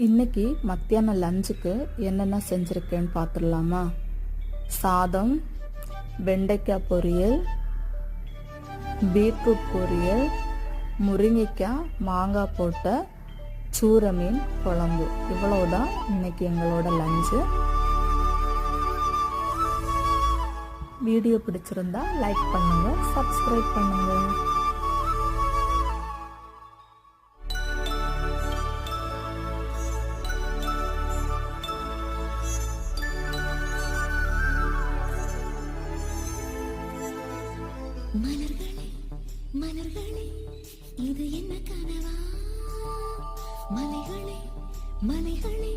இன்னைக்கு மத்தியானம் லஞ்சுக்கு என்னென்ன செஞ்சுருக்கேன்னு பார்த்துடலாமா? சாதம், வெண்டைக்காய் பொரியல், பீட்ரூட் பொரியல், முருங்கைக்காய் மாங்காய் போட்ட சூரை மீன் குழம்பு. இவ்வளவுதான் இன்னைக்கு எங்களோட லஞ்சு. வீடியோ பிடிச்சிருந்தா லைக் பண்ணுங்க, சப்ஸ்கிரைப் பண்ணுங்க. மலர்களே மலர்களே இது என்ன கனவா? மலைகளே மலைகளே